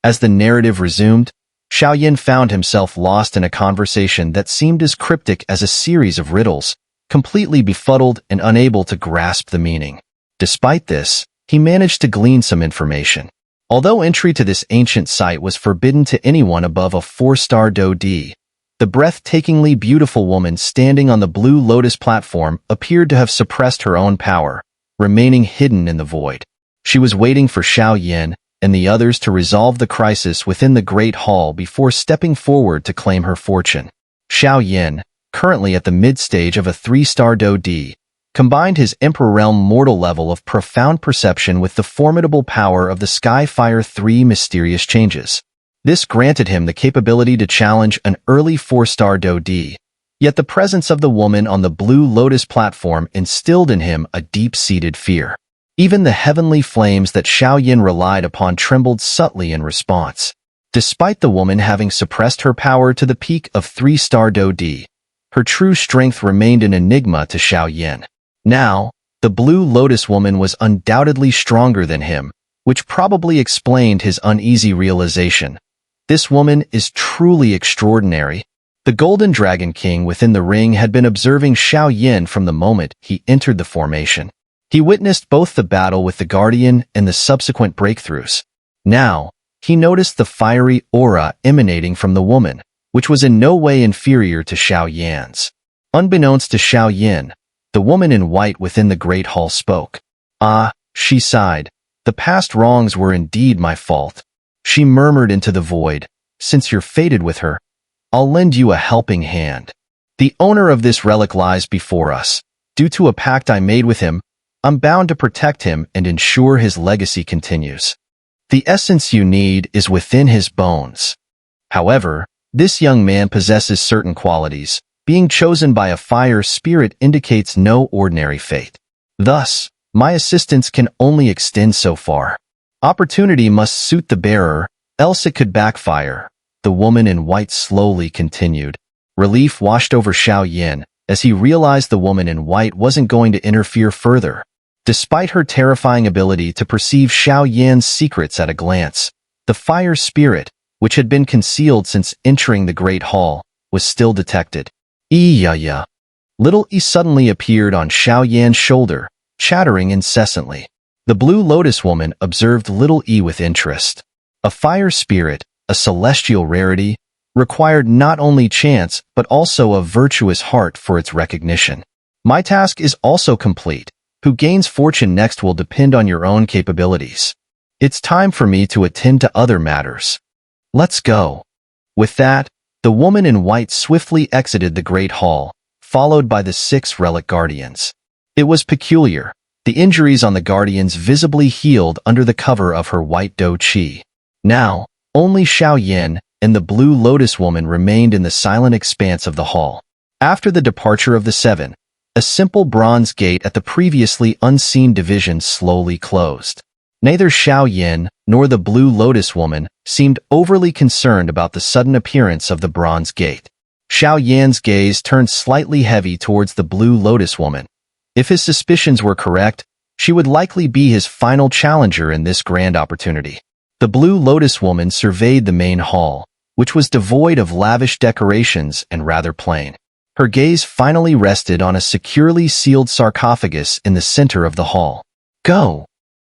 As the narrative resumed, Xiao Yan found himself lost in a conversation that seemed as cryptic as a series of riddles, completely befuddled and unable to grasp the meaning. Despite this, he managed to glean some information. Although entry to this ancient site was forbidden to anyone above a 4-star Do D, the breathtakingly beautiful woman standing on the Blue Lotus platform appeared to have suppressed her own power, remaining hidden in the void. She was waiting for Xiao Yan and the others to resolve the crisis within the Great Hall before stepping forward to claim her fortune. Xiao Yan, currently at the mid-stage of a 3-star Do D, combined his Emperor Realm mortal level of profound perception with the formidable power of the Skyfire 3 mysterious changes. This granted him the capability to challenge an early 4-star Do D, yet the presence of the woman on the Blue Lotus platform instilled in him a deep-seated fear. Even the heavenly flames that Xiao Yan relied upon trembled subtly in response. Despite the woman having suppressed her power to the peak of 3-star Do D, her true strength remained an enigma to Xiao Yan. Now, the Blue Lotus woman was undoubtedly stronger than him, which probably explained his uneasy realization. This woman is truly extraordinary. The Golden Dragon King within the ring had been observing Xiao Yan from the moment he entered the formation. He witnessed both the battle with the Guardian and the subsequent breakthroughs. Now, he noticed the fiery aura emanating from the woman, which was in no way inferior to Xiao Yan's. Unbeknownst to Xiao Yan, the woman in white within the Great Hall spoke. "Ah," she sighed, "the past wrongs were indeed my fault." She murmured into the void, "Since you're fated with her, I'll lend you a helping hand. The owner of this relic lies before us. Due to a pact I made with him, I'm bound to protect him and ensure his legacy continues. The essence you need is within his bones. However, this young man possesses certain qualities. Being chosen by a fire spirit indicates no ordinary fate. Thus, my assistance can only extend so far. Opportunity must suit the bearer, else it could backfire." The woman in white slowly continued. Relief washed over Xiao Yan as he realized the woman in white wasn't going to interfere further. Despite her terrifying ability to perceive Xiao Yan's secrets at a glance, the fire spirit, which had been concealed since entering the Great Hall, was still detected. "Ya." Little E suddenly appeared on Xiao Yan's shoulder, chattering incessantly. The Blue Lotus woman observed Little E with interest. A fire spirit, a celestial rarity, required not only chance but also a virtuous heart for its recognition. My task is also complete. Who gains fortune next will depend on your own capabilities. It's time for me to attend to other matters. Let's go." With that, the woman in white swiftly exited the Great Hall, followed by the 6 relic guardians. It was peculiar. The injuries on the guardians visibly healed under the cover of her white Do Qi. Now, only Xiao Yan and the Blue Lotus woman remained in the silent expanse of the hall. After the departure of the 7, a simple bronze gate at the previously unseen division slowly closed. Neither Xiao Yan nor the Blue Lotus woman seemed overly concerned about the sudden appearance of the bronze gate. Xiao Yan's gaze turned slightly heavy towards the Blue Lotus woman. If his suspicions were correct, she would likely be his final challenger in this grand opportunity. The Blue Lotus woman surveyed the main hall, which was devoid of lavish decorations and rather plain. Her gaze finally rested on a securely sealed sarcophagus in the center of the hall. "Go!"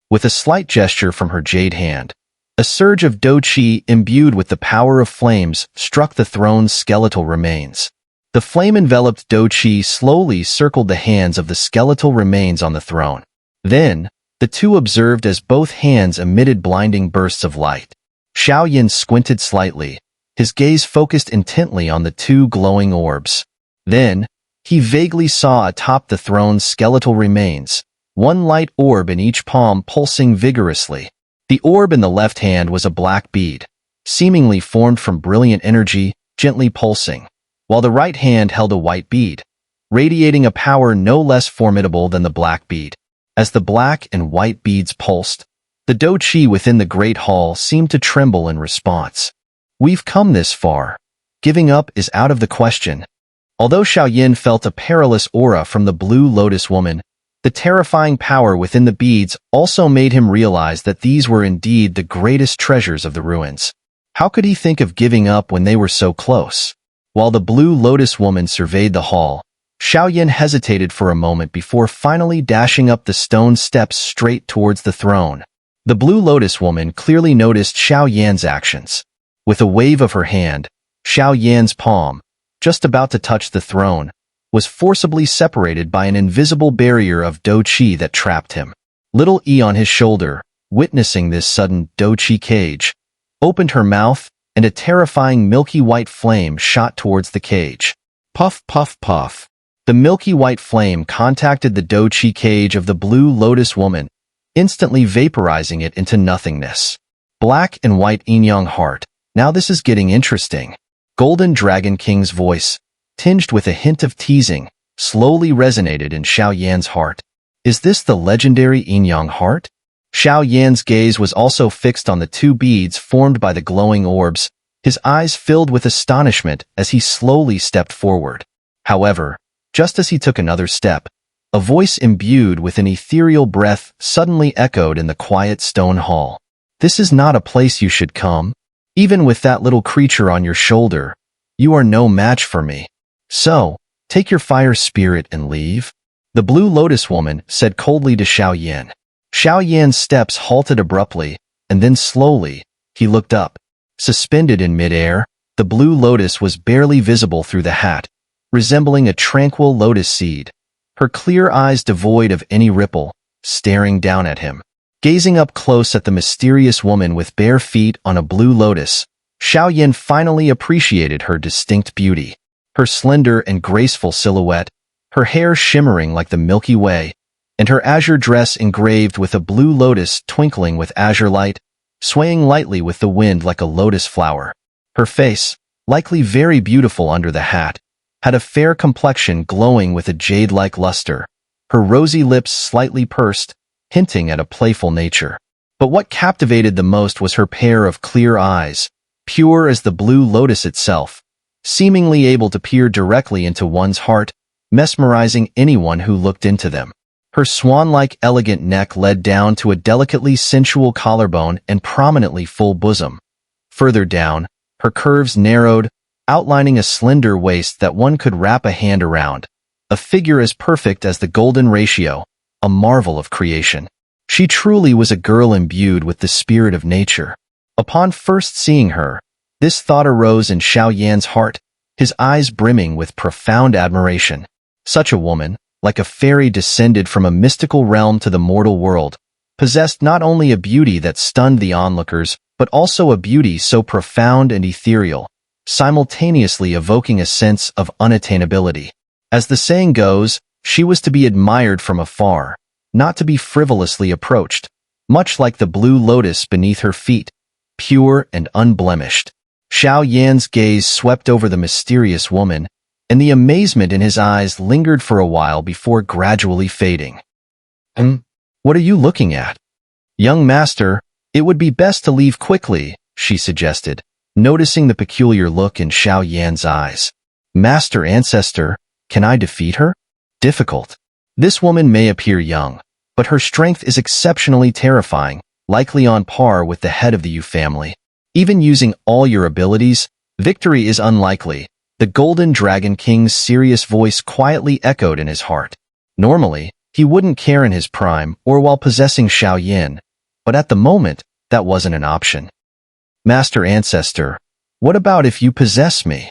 With a slight gesture from her jade hand, a surge of Do Qi imbued with the power of flames struck the throne's skeletal remains. The flame-enveloped Do Qi slowly circled the hands of the skeletal remains on the throne. Then, the two observed as both hands emitted blinding bursts of light. Xiao Yan squinted slightly, his gaze focused intently on the 2 glowing orbs. Then, he vaguely saw atop the throne's skeletal remains, 1 light orb in each palm pulsing vigorously. The orb in the left hand was a black bead, seemingly formed from brilliant energy, gently pulsing, while the right hand held a white bead, radiating a power no less formidable than the black bead. As the black and white beads pulsed, the Do Qi within the Great Hall seemed to tremble in response. "We've come this far. Giving up is out of the question." Although Xiao Yan felt a perilous aura from the Blue Lotus woman, The terrifying power within the beads also made him realize that these were indeed the greatest treasures of the ruins. How could he think of giving up when they were so close? While the Blue Lotus woman surveyed the hall, Xiao Yan hesitated for a moment before finally dashing up the stone steps straight towards the throne. The Blue Lotus woman clearly noticed Xiao Yan's actions. With a wave of her hand, Xiao Yan's palm, just about to touch the throne, was forcibly separated by an invisible barrier of Do Qi that trapped him. Little E on his shoulder, witnessing this sudden Do Qi cage, opened her mouth, and a terrifying milky white flame shot towards the cage. Puff, puff, puff. The milky white flame contacted the Do Qi cage of the Blue Lotus woman, instantly vaporizing it into nothingness. Black and white Yin Yang heart. Now this is getting interesting. Golden Dragon King's voice, tinged with a hint of teasing, slowly resonated in Xiao Yan's heart. Is this the legendary Yin Yang heart? Xiao Yan's gaze was also fixed on the two beads formed by the glowing orbs, his eyes filled with astonishment as he slowly stepped forward. However, just as he took another step, a voice imbued with an ethereal breath suddenly echoed in the quiet stone hall. This is not a place you should come. Even with that little creature on your shoulder, you are no match for me. So, take your fire spirit and leave. The Blue Lotus woman said coldly to Xiao Yan. Xiao Yan's steps halted abruptly, and then slowly, he looked up. Suspended in midair, the Blue Lotus was barely visible through the hat, resembling a tranquil lotus seed, her clear eyes devoid of any ripple, staring down at him. Gazing up close at the mysterious woman with bare feet on a blue lotus, Xiao Yan finally appreciated her distinct beauty. Her slender and graceful silhouette, her hair shimmering like the Milky Way, and her azure dress engraved with a blue lotus twinkling with azure light, swaying lightly with the wind like a lotus flower. Her face, likely very beautiful under the hat, had a fair complexion glowing with a jade-like luster, her rosy lips slightly pursed, hinting at a playful nature. But what captivated the most was her pair of clear eyes, pure as the blue lotus itself, seemingly able to peer directly into one's heart, mesmerizing anyone who looked into them. Her swan-like elegant neck led down to a delicately sensual collarbone and prominently full bosom. Further down, her curves narrowed, outlining a slender waist that one could wrap a hand around, a figure as perfect as the golden ratio, a marvel of creation. She truly was a girl imbued with the spirit of nature. Upon first seeing her, this thought arose in Xiao Yan's heart, his eyes brimming with profound admiration. Such a woman, like a fairy descended from a mystical realm to the mortal world, possessed not only a beauty that stunned the onlookers, but also a beauty so profound and ethereal, simultaneously evoking a sense of unattainability. As the saying goes, she was to be admired from afar, not to be frivolously approached, much like the blue lotus beneath her feet, pure and unblemished. Xiao Yan's gaze swept over the mysterious woman, and the amazement in his eyes lingered for a while before gradually fading. What are you looking at? Young master, it would be best to leave quickly, she suggested, noticing the peculiar look in Xiao Yan's eyes. Master Ancestor, can I defeat her? Difficult. This woman may appear young, but her strength is exceptionally terrifying, likely on par with the head of the Yu family. Even using all your abilities, victory is unlikely. The Golden Dragon King's serious voice quietly echoed in his heart. Normally, he wouldn't care in his prime or while possessing Xiao Yan, but at the moment, that wasn't an option. Master Ancestor, what about if you possess me?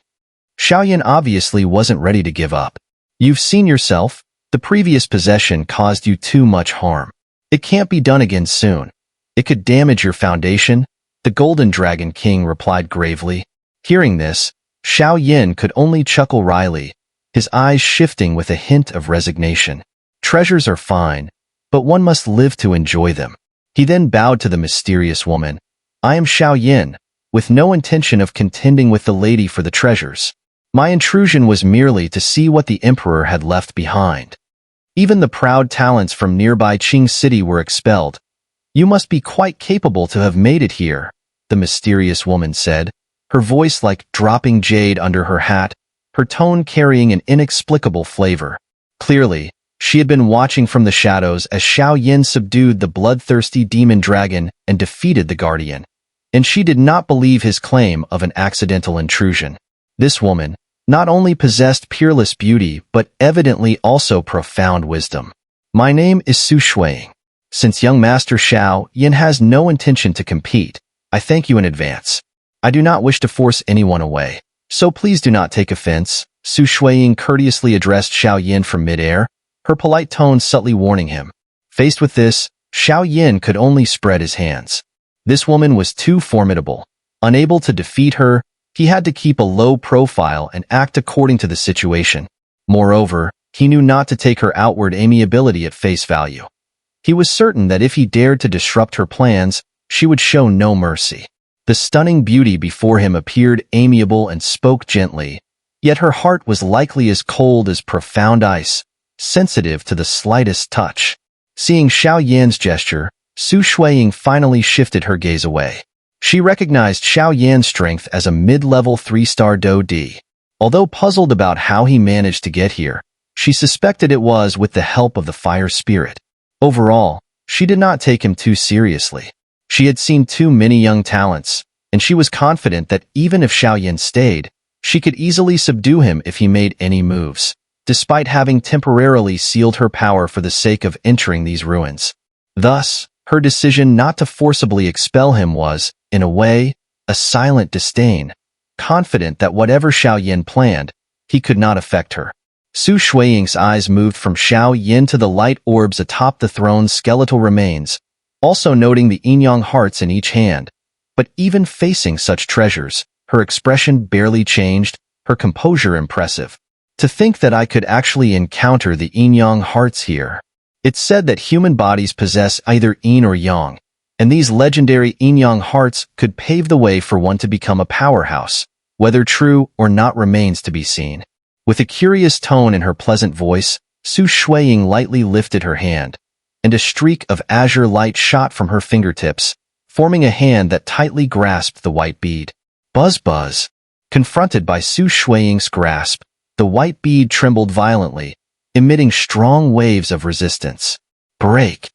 Xiao Yan obviously wasn't ready to give up. You've seen yourself, the previous possession caused you too much harm. It can't be done again soon. It could damage your foundation, the Golden Dragon King replied gravely. Hearing this, Xiao Yan could only chuckle wryly, his eyes shifting with a hint of resignation. Treasures are fine, but one must live to enjoy them. He then bowed to the mysterious woman. I am Xiao Yan, with no intention of contending with the lady for the treasures. My intrusion was merely to see what the emperor had left behind. Even the proud talents from nearby Qing City were expelled. You must be quite capable to have made it here, the mysterious woman said, her voice like dropping jade under her hat, her tone carrying an inexplicable flavor. Clearly, She had been watching from the shadows as Xiao Yan subdued the bloodthirsty demon dragon and defeated the guardian, and she did not believe his claim of an accidental intrusion. This woman not only possessed peerless beauty but evidently also profound wisdom. My name is Su Xueying. Since young Master Xiao Yan has no intention to compete, I thank you in advance. I do not wish to force anyone away, so please do not take offense. Su Xueying courteously addressed Xiao Yan from midair, her polite tone subtly warning him. Faced with this, Xiao Yan could only spread his hands. This woman was too formidable. Unable to defeat her, he had to keep a low profile and act according to the situation. Moreover, he knew not to take her outward amiability at face value. He was certain that if he dared to disrupt her plans, she would show no mercy. The stunning beauty before him appeared amiable and spoke gently, yet her heart was likely as cold as profound ice, sensitive to the slightest touch. Seeing Xiao Yan's gesture, Su Xueying finally shifted her gaze away. She recognized Xiao Yan's strength as a mid-level 3-star Do D. Although puzzled about how he managed to get here, she suspected it was with the help of the fire spirit. Overall, she did not take him too seriously. She had seen too many young talents, and she was confident that even if Xiao Yan stayed, she could easily subdue him if he made any moves, despite having temporarily sealed her power for the sake of entering these ruins. Thus, her decision not to forcibly expel him was, in a way, a silent disdain, confident that whatever Xiao Yan planned, he could not affect her. Su Xueying's eyes moved from Xiao Yan to the light orbs atop the throne's skeletal remains, also noting the yin yang hearts in each hand. But even facing such treasures, her expression barely changed, her composure impressive. To think that I could actually encounter the yin yang hearts here. It's said that human bodies possess either yin or yang, and these legendary yin yang hearts could pave the way for one to become a powerhouse. Whether true or not remains to be seen. With a curious tone in her pleasant voice, Su Xueying lightly lifted her hand, and a streak of azure light shot from her fingertips, forming a hand that tightly grasped the white bead. Buzz buzz. Confronted by Su Xueying's grasp, the white bead trembled violently, emitting strong waves of resistance. Break.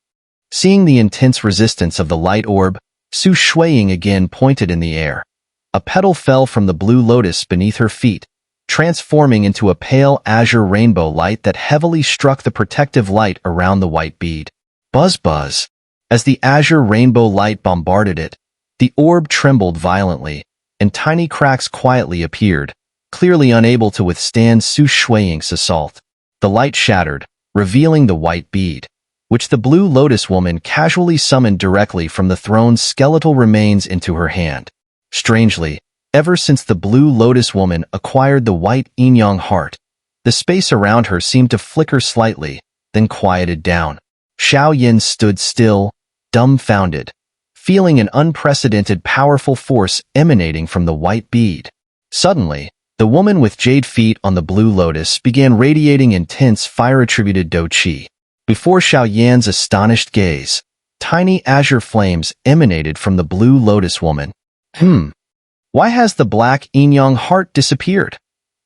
Seeing the intense resistance of the light orb, Su Xueying again pointed in the air. A petal fell from the Blue Lotus beneath her feet, transforming into a pale azure rainbow light that heavily struck the protective light around the white bead. Buzz buzz. As the azure rainbow light bombarded it, the orb trembled violently, and tiny cracks quietly appeared, clearly unable to withstand Su Xueying's assault. The light shattered, revealing the white bead, which the Blue Lotus woman casually summoned directly from the throne's skeletal remains into her hand. Strangely, ever since the Blue Lotus woman acquired the white yin yang heart, the space around her seemed to flicker slightly, then quieted down. Xiao Yan stood still, dumbfounded, feeling an unprecedented powerful force emanating from the white bead. Suddenly, the woman with jade feet on the Blue Lotus began radiating intense fire-attributed Do Qi. Before Xiao Yan's astonished gaze, tiny azure flames emanated from the Blue Lotus woman. Why has the black yin yang heart disappeared?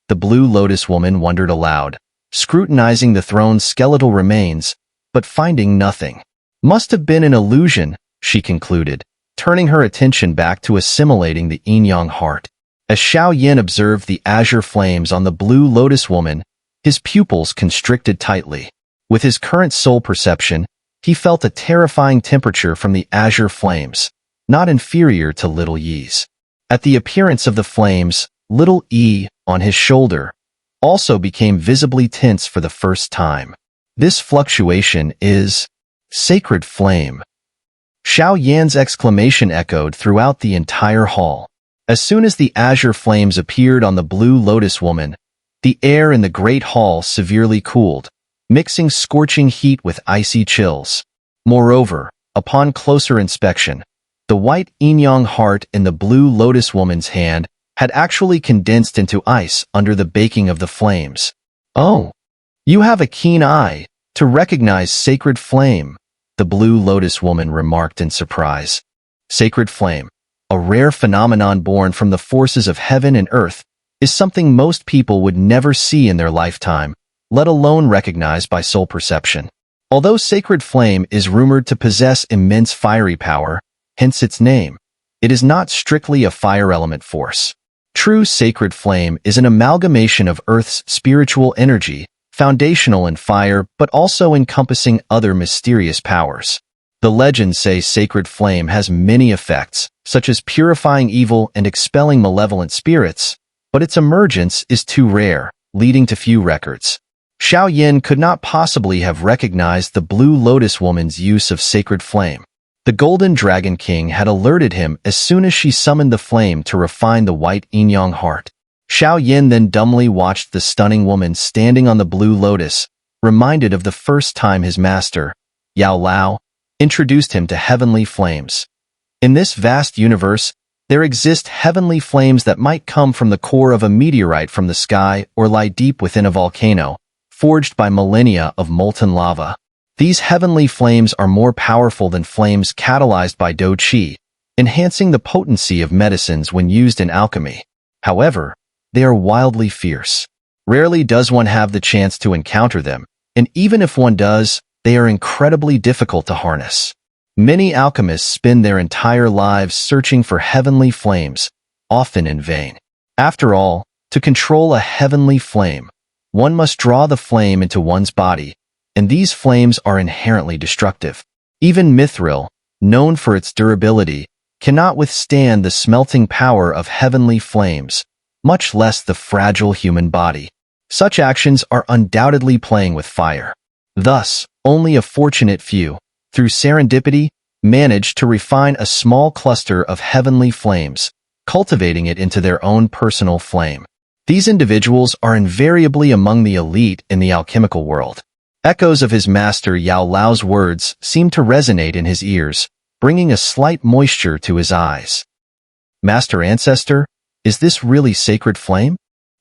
The Blue Lotus woman wondered aloud, scrutinizing the throne's skeletal remains, but finding nothing. Must have been an illusion, she concluded, turning her attention back to assimilating the yin yang heart. As Xiao Yan observed the azure flames on the Blue Lotus woman, his pupils constricted tightly. With his current soul perception, he felt a terrifying temperature from the azure flames, not inferior to Little Yi's. At the appearance of the flames, Little E, on his shoulder, also became visibly tense for the first time. This fluctuation is sacred flame. Xiao Yan's exclamation echoed throughout the entire hall. As soon as the azure flames appeared on the Blue Lotus woman, the air in the great hall severely cooled, mixing scorching heat with icy chills. Moreover, upon closer inspection, the white yin-yang heart in the Blue Lotus woman's hand had actually condensed into ice under the baking of the flames. Oh, you have a keen eye to recognize sacred flame, the Blue Lotus woman remarked in surprise. Sacred flame, a rare phenomenon born from the forces of heaven and earth, is something most people would never see in their lifetime, let alone recognized by soul perception. Although sacred flame is rumored to possess immense fiery power, hence its name, it is not strictly a fire element force. True sacred flame is an amalgamation of Earth's spiritual energy, foundational in fire but also encompassing other mysterious powers. The legends say sacred flame has many effects, such as purifying evil and expelling malevolent spirits, but its emergence is too rare, leading to few records. Xiao Yan could not possibly have recognized the Blue Lotus woman's use of sacred flame. The Golden Dragon King had alerted him as soon as she summoned the flame to refine the white yin-yang heart. Xiao Yan then dumbly watched the stunning woman standing on the Blue Lotus, reminded of the first time his master, Yao Lao, introduced him to heavenly flames. In this vast universe, there exist heavenly flames that might come from the core of a meteorite from the sky or lie deep within a volcano, forged by millennia of molten lava. These heavenly flames are more powerful than flames catalyzed by Do Qi, enhancing the potency of medicines when used in alchemy. However, they are wildly fierce. Rarely does one have the chance to encounter them, and even if one does, they are incredibly difficult to harness. Many alchemists spend their entire lives searching for heavenly flames, often in vain. After all, to control a heavenly flame, one must draw the flame into one's body, and these flames are inherently destructive. Even mithril, known for its durability, cannot withstand the smelting power of heavenly flames, much less the fragile human body. Such actions are undoubtedly playing with fire. Thus, only a fortunate few, through serendipity, manage to refine a small cluster of heavenly flames, cultivating it into their own personal flame. These individuals are invariably among the elite in the alchemical world. Echoes of his master Yao Lao's words seem to resonate in his ears, bringing a slight moisture to his eyes. Master Ancestor, is this really sacred flame?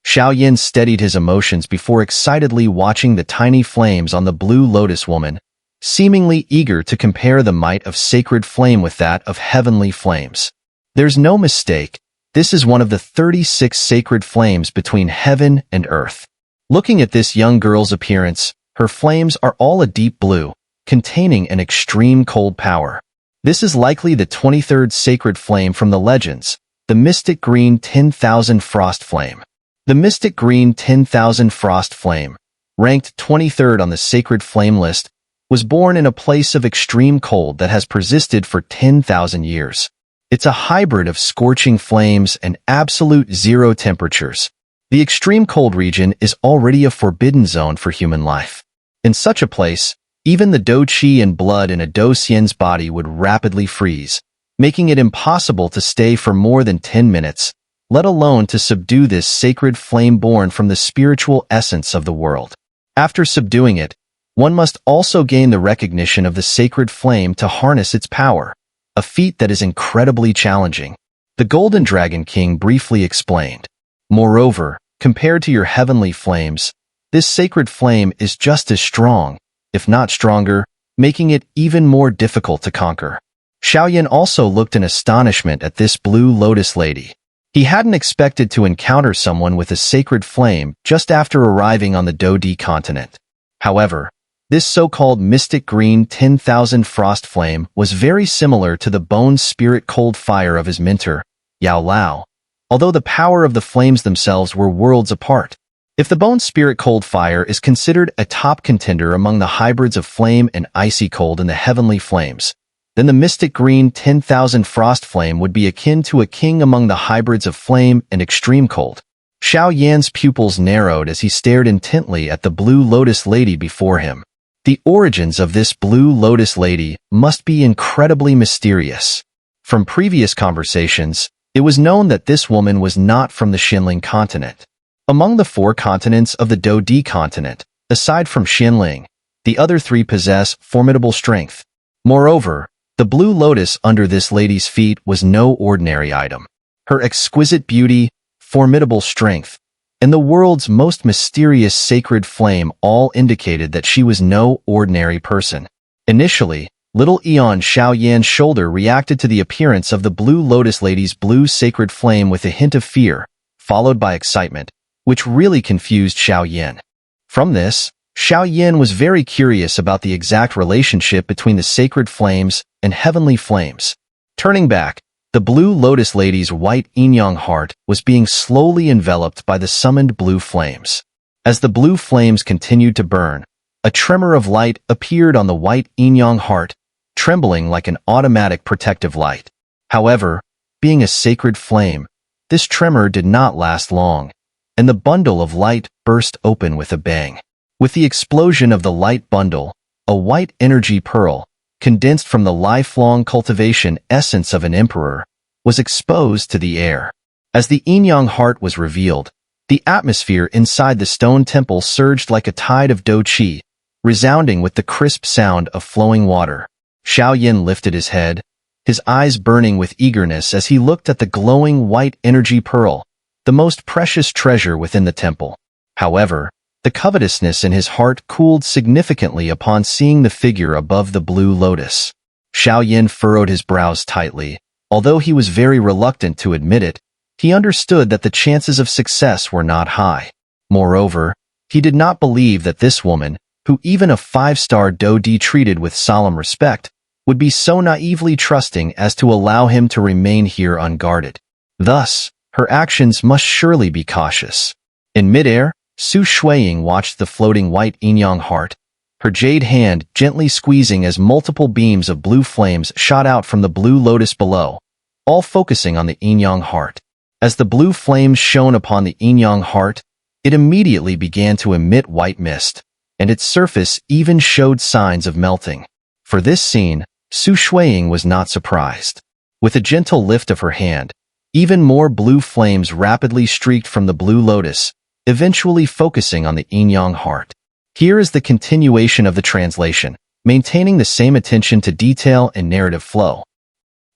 Xiao Yan steadied his emotions before excitedly watching the tiny flames on the Blue Lotus woman, seemingly eager to compare the might of sacred flame with that of heavenly flames. There's no mistake, this is one of the 36 sacred flames between heaven and earth. Looking at this young girl's appearance, her flames are all a deep blue, containing an extreme cold power. This is likely the 23rd sacred flame from the legends, the mystic green 10,000 frost flame. The mystic green 10,000 frost flame, ranked 23rd on the sacred flame list, was born in a place of extreme cold that has persisted for 10,000 years. It's a hybrid of scorching flames and absolute zero temperatures. The extreme cold region is already a forbidden zone for human life. In such a place, even the Do Qi and blood in a Do Xian's body would rapidly freeze, making it impossible to stay for more than 10 minutes, let alone to subdue this sacred flame born from the spiritual essence of the world. After subduing it, one must also gain the recognition of the sacred flame to harness its power, a feat that is incredibly challenging. The Golden Dragon King briefly explained. Moreover, compared to your heavenly flames, this sacred flame is just as strong, if not stronger, making it even more difficult to conquer. Xiao Yan also looked in astonishment at this Blue Lotus lady. He hadn't expected to encounter someone with a sacred flame just after arriving on the Do-Di continent. However, this so-called mystic green 10,000 frost flame was very similar to the bone spirit cold fire of his mentor, Yao Lao, although the power of the flames themselves were worlds apart. If the bone spirit cold fire is considered a top contender among the hybrids of flame and icy cold in the heavenly flames, then the mystic green 10,000 frost flame would be akin to a king among the hybrids of flame and extreme cold. Xiao Yan's pupils narrowed as he stared intently at the Blue Lotus lady before him. The origins of this Blue Lotus lady must be incredibly mysterious. From previous conversations, it was known that this woman was not from the Xinling continent. Among the 4 continents of the Do-Di continent, aside from Xinling, the other 3 possess formidable strength. Moreover, the Blue Lotus under this lady's feet was no ordinary item. Her exquisite beauty, formidable strength, and the world's most mysterious sacred flame all indicated that she was no ordinary person. Initially, little Eon Xiao Yan's shoulder reacted to the appearance of the Blue Lotus lady's blue sacred flame with a hint of fear, followed by excitement, which really confused Xiao Yan. From this, Xiao Yan was very curious about the exact relationship between the sacred flames and heavenly flames. Turning back, the Blue Lotus lady's white yin-yang heart was being slowly enveloped by the summoned blue flames. As the blue flames continued to burn, a tremor of light appeared on the white yin-yang heart, trembling like an automatic protective light. However, being a sacred flame, this tremor did not last long, and the bundle of light burst open with a bang. With the explosion of the light bundle, a white energy pearl, condensed from the lifelong cultivation essence of an emperor, was exposed to the air. As the yin-yang heart was revealed, the atmosphere inside the stone temple surged like a tide of dou qi, resounding with the crisp sound of flowing water. Xiao Yan lifted his head, his eyes burning with eagerness as he looked at the glowing white energy pearl, the most precious treasure within the temple. However, the covetousness in his heart cooled significantly upon seeing the figure above the Blue Lotus. Xiao Yan furrowed his brows tightly. Although he was very reluctant to admit it, he understood that the chances of success were not high. Moreover, he did not believe that this woman, who even a 5-star Dou-Di treated with solemn respect, would be so naively trusting as to allow him to remain here unguarded. Thus, her actions must surely be cautious. In midair, Su Xueying watched the floating white yin-yang heart, her jade hand gently squeezing as multiple beams of blue flames shot out from the Blue Lotus below, all focusing on the yin-yang heart. As the blue flames shone upon the yin-yang heart, it immediately began to emit white mist, and its surface even showed signs of melting. For this scene, Su Xueying was not surprised. With a gentle lift of her hand, even more blue flames rapidly streaked from the Blue Lotus, eventually focusing on the yin-yang heart. Here is the continuation of the translation, maintaining the same attention to detail and narrative flow.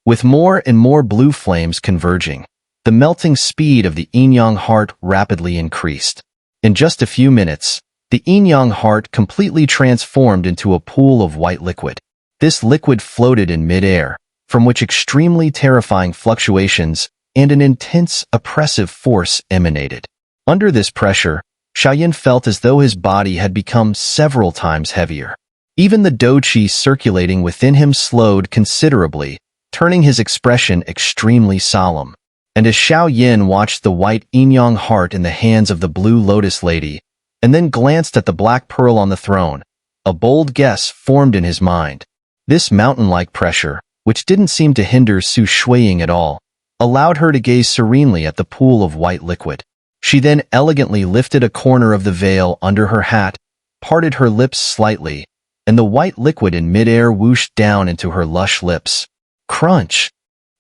With more and more blue flames converging, the melting speed of the yin-yang heart rapidly increased. In just a few minutes, the yin-yang heart completely transformed into a pool of white liquid. This liquid floated in mid-air, from which extremely terrifying fluctuations and an intense, oppressive force emanated. Under this pressure, Xiao Yan felt as though his body had become several times heavier. Even the dou qi circulating within him slowed considerably, turning his expression extremely solemn. And as Xiao Yan watched the white yin-yang heart in the hands of the Blue Lotus lady, and then glanced at the black pearl on the throne, a bold guess formed in his mind. This mountain-like pressure, which didn't seem to hinder Su Xueying at all, allowed her to gaze serenely at the pool of white liquid. She then elegantly lifted a corner of the veil under her hat, parted her lips slightly, and the white liquid in midair whooshed down into her lush lips. Crunch!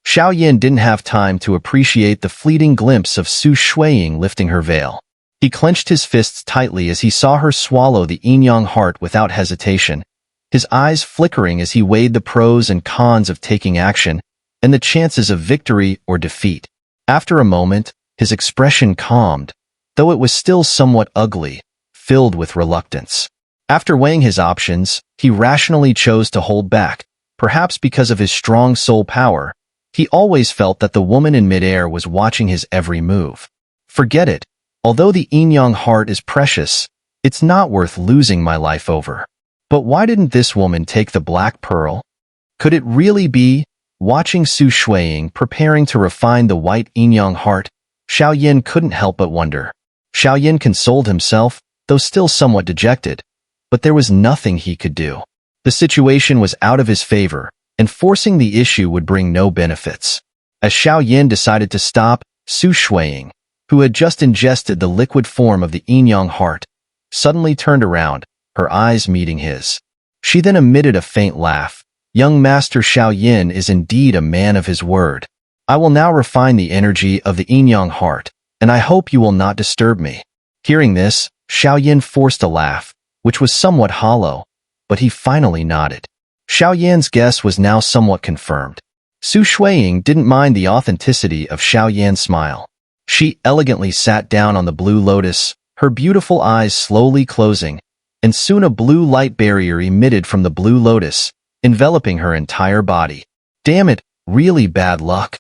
Xiao Yan didn't have time to appreciate the fleeting glimpse of Su Xueying lifting her veil. He clenched his fists tightly as he saw her swallow the yin-yang heart without hesitation, his eyes flickering as he weighed the pros and cons of taking action and the chances of victory or defeat. After a moment, his expression calmed, though it was still somewhat ugly, filled with reluctance. After weighing his options, he rationally chose to hold back, perhaps because of his strong soul power. He always felt that the woman in midair was watching his every move. Forget it. Although the yin-yang heart is precious, it's not worth losing my life over. But why didn't this woman take the black pearl? Could it really be? Watching Su Xueying preparing to refine the white yin-yang heart, Xiao Yan couldn't help but wonder. Xiao Yan consoled himself, though still somewhat dejected, but there was nothing he could do. The situation was out of his favor, and forcing the issue would bring no benefits. As Xiao Yan decided to stop, Su Xueying, who had just ingested the liquid form of the yin-yang heart, suddenly turned around, her eyes meeting his. She then emitted a faint laugh. Young Master Xiao Yan is indeed a man of his word. I will now refine the energy of the yin-yang heart, and I hope you will not disturb me. Hearing this, Xiao Yan forced a laugh, which was somewhat hollow, but he finally nodded. Xiao Yan's guess was now somewhat confirmed. Su Xueying didn't mind the authenticity of Xiao Yan's smile. She elegantly sat down on the Blue Lotus, her beautiful eyes slowly closing, and soon a blue light barrier emitted from the Blue Lotus, enveloping her entire body. Damn it, really bad luck.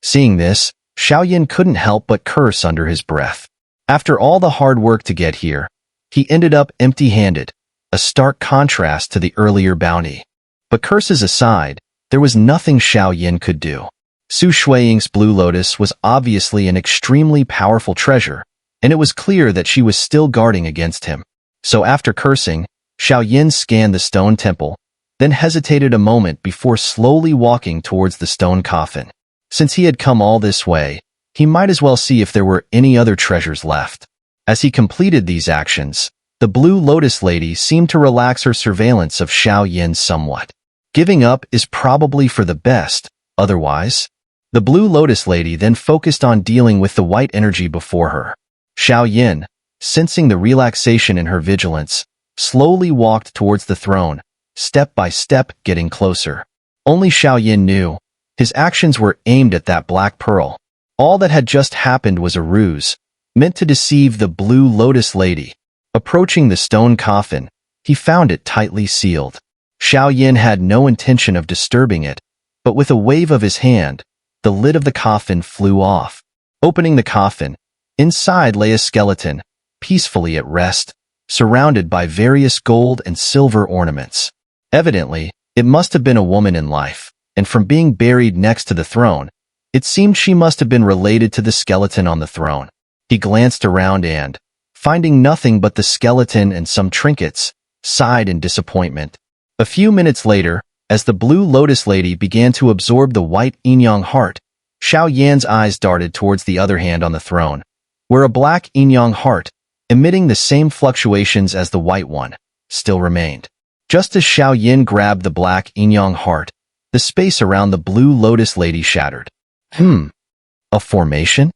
Seeing this, Xiao Yan couldn't help but curse under his breath. After all the hard work to get here, he ended up empty-handed, a stark contrast to the earlier bounty. But curses aside, there was nothing Xiao Yan could do. Su Xueying's Blue Lotus was obviously an extremely powerful treasure, and it was clear that she was still guarding against him. So after cursing, Xiao Yan scanned the stone temple, then hesitated a moment before slowly walking towards the stone coffin. Since he had come all this way, he might as well see if there were any other treasures left. As he completed these actions, the Blue Lotus lady seemed to relax her surveillance of Xiao Yan somewhat. Giving up is probably for the best, otherwise. The Blue Lotus lady then focused on dealing with the white energy before her. Xiao Yan, sensing the relaxation in her vigilance, slowly walked towards the throne, step by step getting closer. Only Xiao Yan knew, his actions were aimed at that black pearl. All that had just happened was a ruse, meant to deceive the Blue Lotus lady. Approaching the stone coffin, he found it tightly sealed. Xiao Yan had no intention of disturbing it, but with a wave of his hand, the lid of the coffin flew off. Opening the coffin, inside lay a skeleton, peacefully at rest, surrounded by various gold and silver ornaments. Evidently, it must have been a woman in life, and from being buried next to the throne, it seemed she must have been related to the skeleton on the throne. He glanced around and, finding nothing but the skeleton and some trinkets, sighed in disappointment. A few minutes later, as the Blue Lotus lady began to absorb the white Yin Yang heart, Xiao Yan's eyes darted towards the other hand on the throne, where a black Yin Yang heart, emitting the same fluctuations as the white one, still remained. Just as Xiao Yan grabbed the black Yin Yang heart, the space around the Blue Lotus lady shattered. A formation?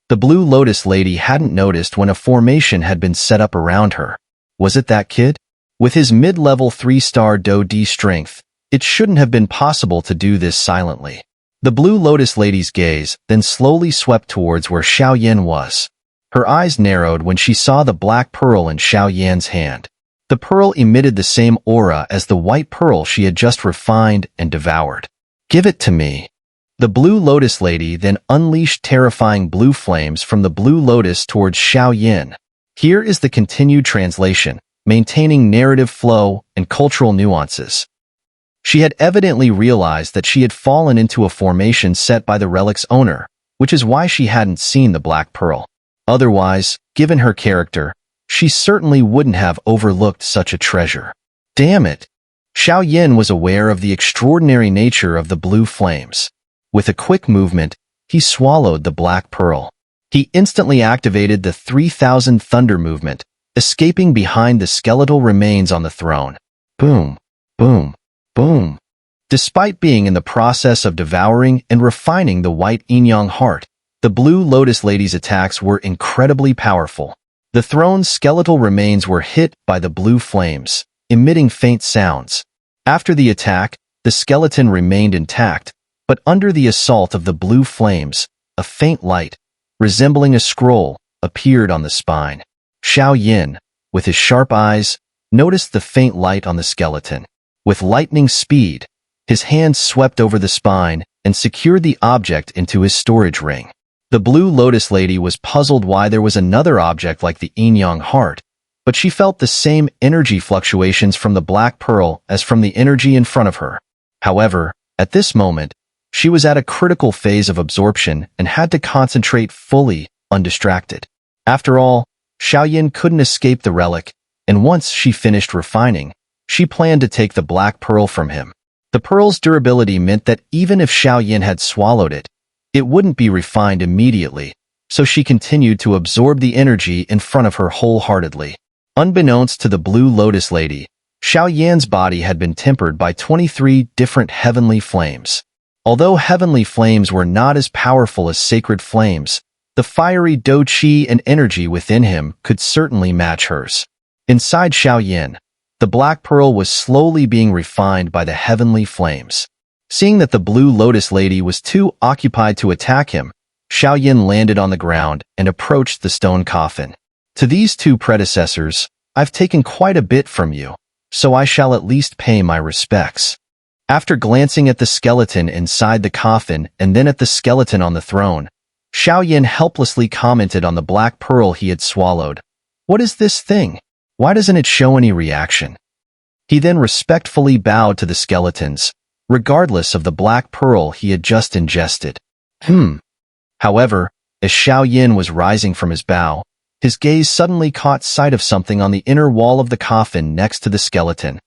The Blue Lotus lady hadn't noticed when a formation had been set up around her. Was it that kid? With his mid-level 3-star Do-D strength, it shouldn't have been possible to do this silently. The Blue Lotus lady's gaze then slowly swept towards where Xiao Yan was. Her eyes narrowed when she saw the black pearl in Xiao Yan's hand. The pearl emitted the same aura as the white pearl she had just refined and devoured. Give it to me. The Blue Lotus lady then unleashed terrifying blue flames from the Blue Lotus towards Xiao Yan. Here is the continued translation, maintaining narrative flow and cultural nuances. She had evidently realized that she had fallen into a formation set by the relic's owner, which is why she hadn't seen the black pearl. Otherwise, given her character, she certainly wouldn't have overlooked such a treasure. Damn it! Xiao Yan was aware of the extraordinary nature of the blue flames. With a quick movement, he swallowed the black pearl. He instantly activated the 3000 thunder movement, escaping behind the skeletal remains on the throne. Boom, boom, boom. Despite being in the process of devouring and refining the white Yin Yang heart, the Blue Lotus lady's attacks were incredibly powerful. The throne's skeletal remains were hit by the blue flames, emitting faint sounds. After the attack, the skeleton remained intact, but under the assault of the blue flames, a faint light, resembling a scroll, appeared on the spine. Xiao Yan, with his sharp eyes, noticed the faint light on the skeleton. With lightning speed, his hand swept over the spine and secured the object into his storage ring. The Blue Lotus lady was puzzled why there was another object like the Yin Yang heart, but she felt the same energy fluctuations from the black pearl as from the energy in front of her. However, at this moment, she was at a critical phase of absorption and had to concentrate fully, undistracted. After all, Xiao Yan couldn't escape the relic, and once she finished refining, she planned to take the black pearl from him. The pearl's durability meant that even if Xiao Yan had swallowed it, it wouldn't be refined immediately, so she continued to absorb the energy in front of her wholeheartedly. Unbeknownst to the Blue Lotus lady, Xiao Yan's body had been tempered by 23 different heavenly flames. Although heavenly flames were not as powerful as sacred flames, the fiery Do-Chi and energy within him could certainly match hers. Inside Xiao Yan, the black pearl was slowly being refined by the heavenly flames. Seeing that the Blue Lotus lady was too occupied to attack him, Xiao Yan landed on the ground and approached the stone coffin. To these two predecessors, I've taken quite a bit from you, so I shall at least pay my respects. After glancing at the skeleton inside the coffin and then at the skeleton on the throne, Xiao Yan helplessly commented on the black pearl he had swallowed. What is this thing? Why doesn't it show any reaction? He then respectfully bowed to the skeletons, regardless of the black pearl he had just ingested. However, as Xiao Yan was rising from his bow, his gaze suddenly caught sight of something on the inner wall of the coffin next to the skeleton.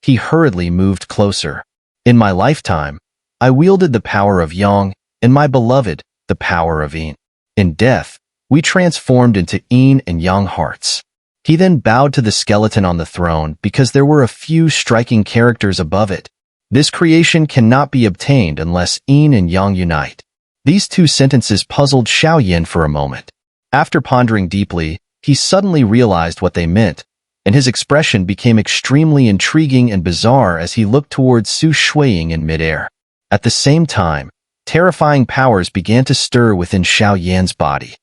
He hurriedly moved closer. In my lifetime, I wielded the power of Yang, and my beloved, the power of Yin. In death, we transformed into Yin and Yang hearts. He then bowed to the skeleton on the throne because there were a few striking characters above it. This creation cannot be obtained unless Yin and Yang unite. These two sentences puzzled Xiao Yan for a moment. After pondering deeply, he suddenly realized what they meant, and his expression became extremely intriguing and bizarre as he looked towards Su Xueying in midair. At the same time, terrifying powers began to stir within Xiao Yan's body.